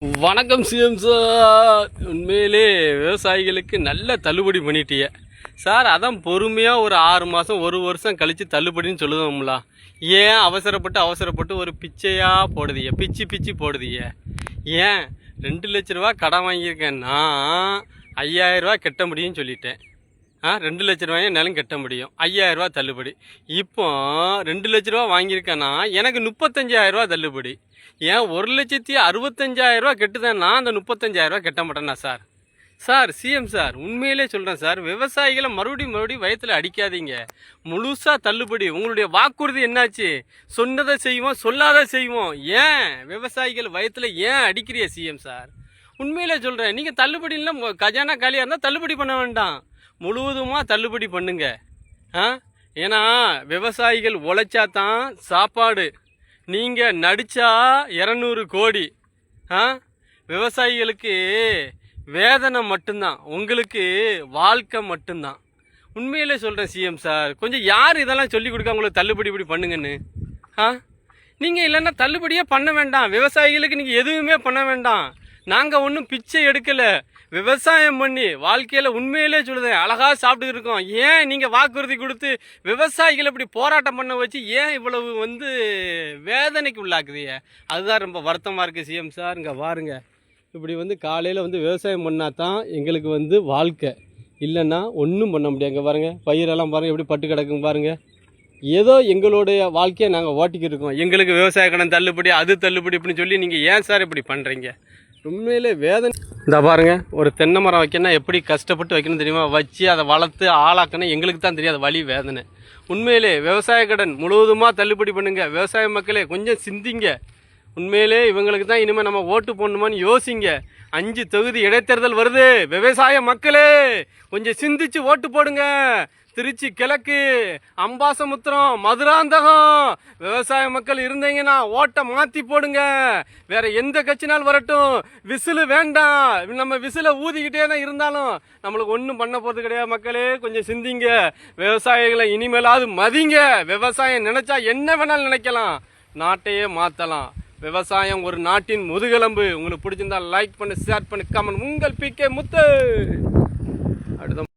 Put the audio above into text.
வணக்கம் CM sir. உண்மையிலே விவசாயிகளுக்கு நல்ல தள்ளுபடி பண்ணிட்டிய சார். அதான் பொறுமையாக ஒரு 6 மாதம் 1 வருஷம் கழித்து தள்ளுபடின்னு சொல்லுவோம்ல. ஏன் அவசரப்பட்டு ஒரு பிச்சையாக போடுதிய, பிச்சு போடுதிய? ஏன் 2 லட்ச ரூபா கடன் வாங்கியிருக்கேன்னா 5000 ரூபா கட்ட முடியும்னு சொல்லிட்டேன். 2 லட்ச ரூபாயை என்னாலும் கட்ட முடியும், 5000 ரூபா தள்ளுபடி. இப்போ 2 லட்ச ரூபா வாங்கியிருக்கேன்னா எனக்கு 35,000 ரூபா தள்ளுபடி. ஏன் 1,65,000 ரூபா கெட்டுதேன்னா அந்த 35,000 ரூபா கட்ட மாட்டேன்னா சார்? சார் சிஎம் சார், உண்மையிலே சொல்கிறேன் சார், விவசாயிகளை மறுபடியும் வயிற்றுல அடிக்காதீங்க. முழுசாக தள்ளுபடி. உங்களுடைய வாக்குறுதி என்னாச்சு? சொன்னதை செய்வோம், சொல்லாத செய்வோம். ஏன் விவசாயிகள் வயிற்றுல ஏன் அடிக்கிறிய சிஎம் சார்? உண்மையிலே சொல்கிறேன், நீங்கள் தள்ளுபடியில் கஜானா காலியாக இருந்தால் தள்ளுபடி பண்ண வேண்டாம், முழுவதுமாக தள்ளுபடி பண்ணுங்க. ஏன்னா விவசாயிகள் உழைச்சா தான் சாப்பாடு. நீங்கள் நடித்தா 200 கோடி. விவசாயிகளுக்கு வேதனை மட்டும்தான், உங்களுக்கு வாழ்க்கை மட்டும்தான். உண்மையிலே சொல்கிறேன் சிஎம் சார், கொஞ்சம் யார் இதெல்லாம் சொல்லி கொடுக்க உங்களுக்கு தள்ளுபடி இப்படி பண்ணுங்கன்னு? நீங்கள் இல்லைன்னா தள்ளுபடியே பண்ண வேண்டாம். விவசாயிகளுக்கு நீங்கள் எதுவுமே பண்ண வேண்டாம். நாங்கள் ஒன்றும் பிச்சை எடுக்கலை, விவசாயம் பண்ணி வாழ்க்கையில் உண்மையிலே சொல்லுதேன் அழகாக சாப்பிட்டு இருக்கோம். ஏன் நீங்கள் வாக்குறுதி கொடுத்து விவசாயிகள் இப்படி போராட்டம் பண்ண வச்சு ஏன் இவ்வளவு வேதனைக்கு உள்ளாக்குதிய? அதுதான் ரொம்ப வருத்தமாக இருக்குது சிஎம் சார். இங்கே பாருங்க, இப்படி காலையில் விவசாயம் பண்ணால் தான் எங்களுக்கு வாழ்க்கை, இல்லைன்னா ஒன்றும் பண்ண முடியாது. இங்கே பாருங்கள், பயிரெல்லாம் பாருங்கள் எப்படி பட்டு கிடக்குங்க பாருங்கள். ஏதோ எங்களுடைய வாழ்க்கையை நாங்கள் ஓட்டிக்கிட்டு இருக்கோம். எங்களுக்கு விவசாய கடன் தள்ளுபடி, அது தள்ளுபடி இப்படின்னு சொல்லி நீங்கள் ஏன் சார் இப்படி பண்ணுறீங்க? உண்மையிலே வேதனை. இந்த பாருங்க, ஒரு தென்னை மரம் வைக்கணும்னா எப்படி கஷ்டப்பட்டு வைக்கணும் தெரியுமா? வச்சு அதை வளர்த்து ஆளாக்கணும், எங்களுக்கு தான் தெரியாது வழி வேதனை. உண்மையிலே விவசாய கடன் முழுவதுமாக தள்ளுபடி பண்ணுங்க. விவசாய மக்களே கொஞ்சம் சிந்திங்க. உண்மையிலே இவங்களுக்கு தான் இனிமேல் நம்ம ஓட்டு போடணுமான்னு யோசிங்க. 5 தொகுதி இடைத்தேர்தல் வருது. விவசாய மக்களே கொஞ்சம் சிந்திச்சு ஓட்டு போடுங்க. திருச்சி கிழக்கு, அம்பாசமுத்திரம், மதுராந்தகம் விவசாய மக்கள் இருந்தீங்கன்னா ஓட்டை மாற்றி போடுங்க. வேற எந்த கட்சினால் வரட்டும், விசிலு வேண்டாம். நம்ம விசிலை ஊதிக்கிட்டே தான் இருந்தாலும் நம்மளுக்கு ஒன்றும் பண்ண போகிறது கிடையாது. மக்களே கொஞ்சம் சிந்திங்க. விவசாயிகளை இனிமேலாவது மதிங்க. விவசாயம் நினைச்சா என்ன வேணாலும் நினைக்கலாம், நாட்டையே மாற்றலாம். விவசாயம் ஒரு நாட்டின் முதுகெலும்பு. உங்களுக்கு பிடிச்சிருந்தா லைக் பண்ணு, ஷேர் பண்ணு, கமெண்ட். உங்கள் பிகே முத்து. அடுத்த